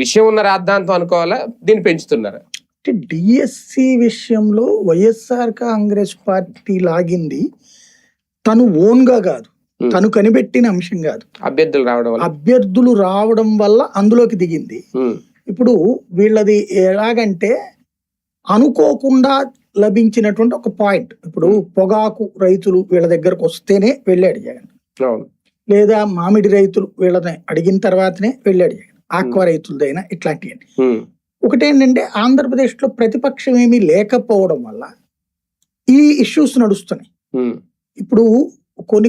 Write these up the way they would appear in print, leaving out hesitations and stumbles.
విషయం ఉన్న రాద్ధాంతం అనుకోవాలా, దీన్ని పెంచుతున్నారా? అంటే డిఎస్సి విషయంలో వైఎస్ఆర్ కాంగ్రెస్ పార్టీ లాగింది తను ఓన్గా కాదు, తను కనిపెట్టిన అంశం కాదు, అభ్యర్థులు రావడం వల్ల అందులోకి దిగింది. ఇప్పుడు వీళ్ళది ఎలాగంటే అనుకోకుండా లభించినటువంటి ఒక పాయింట్. ఇప్పుడు పొగాకు రైతులు వీళ్ళ దగ్గరకు వస్తేనే వెళ్ళాడు జగన్, లేదా మామిడి రైతులు వీళ్ళని అడిగిన తర్వాతనే వెళ్ళాడు జగన్, ఆక్వా రైతులదైనా ఇట్లాంటివి. ఒకటేంటంటే ఆంధ్రప్రదేశ్ లో ప్రతిపక్షం ఏమీ లేకపోవడం వల్ల ఈ ఇష్యూస్ నడుస్తున్నాయి. ఇప్పుడు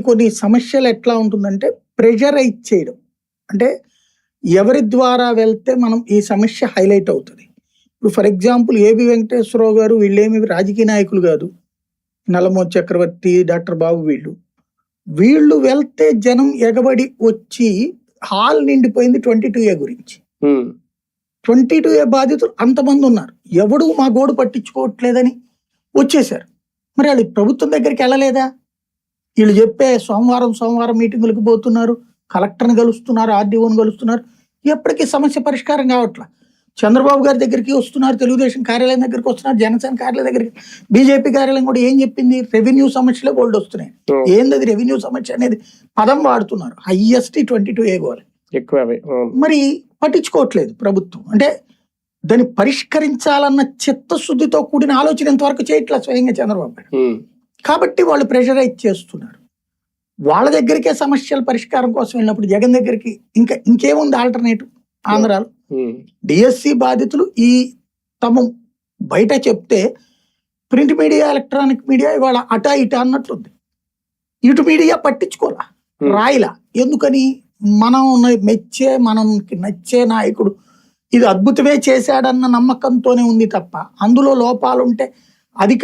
కొన్ని సమస్యలు ఎట్లా ఉంటుందంటే ప్రెషరైజ్ చేయడం, అంటే ఎవరి ద్వారా వెళ్తే మనం ఈ సమస్య హైలైట్ అవుతుంది. ఇప్పుడు ఫర్ ఎగ్జాంపుల్ ఏబి వెంకటేశ్వరరావు గారు వీళ్ళేమి రాజకీయ నాయకులు కాదు, నల్లమోహన్ చక్రవర్తి, డాక్టర్ బాబు వీళ్ళు వెళ్తే జనం ఎగబడి వచ్చి హాల్ నిండిపోయింది 22A గురించి. 22A బాధితులు అంతమంది ఉన్నారు, ఎవడు మా గోడు పట్టించుకోవట్లేదని వచ్చేసారు. మరి వాళ్ళు ప్రభుత్వం దగ్గరికి వెళ్ళలేదా? వీళ్ళు చెప్పే సోమవారం మీటింగులకు పోతున్నారు, కలెక్టర్ని కలుస్తున్నారు, ఆర్డీఓని కలుస్తున్నారు, ఎప్పటికీ సమస్య పరిష్కారం కావట్లా. చంద్రబాబు గారి దగ్గరికి వస్తున్నారు, తెలుగుదేశం కార్యాలయం దగ్గరికి వస్తున్నారు, జనసేన కార్యాలయం దగ్గరికి, బీజేపీ కార్యాలయం కూడా ఏం చెప్పింది? రెవెన్యూ సమస్యలే బోల్డ్ వస్తున్నాయి. ఏంది రెవెన్యూ సమస్య అనేది పదం వాడుతున్నారు, హైయెస్ట్ 22A గోల్ మరి పట్టించుకోవట్లేదు ప్రభుత్వం. అంటే దాన్ని పరిష్కరించాలన్న చిత్తశుద్ధితో కూడిన ఆలోచన ఇంతవరకు చేయట్లేదు స్వయంగా చంద్రబాబు గారు. కాబట్టి వాళ్ళు ప్రెషరైజ్ చేస్తున్నారు. వాళ్ళ దగ్గరికే సమస్యల పరిష్కారం కోసం వెళ్ళినప్పుడు జగన్ దగ్గరికి ఇంకేముంది ఆల్టర్నేటివ్? ఆంధ్రాలో డిఎస్సి బాధితులు ఈ తమ బయట చెప్తే ప్రింట్ మీడియా, ఎలక్ట్రానిక్ మీడియా ఇవాళ అటా ఇటా అన్నట్లుంది. ఇటు మీడియా పట్టించుకోరా, రాయిలా. ఎందుకని? మనం మెచ్చే, మనకి నచ్చే నాయకుడు ఇది అద్భుతమే చేశాడన్న నమ్మకంతోనే ఉంది తప్ప అందులో లోపాలుంటే అధిక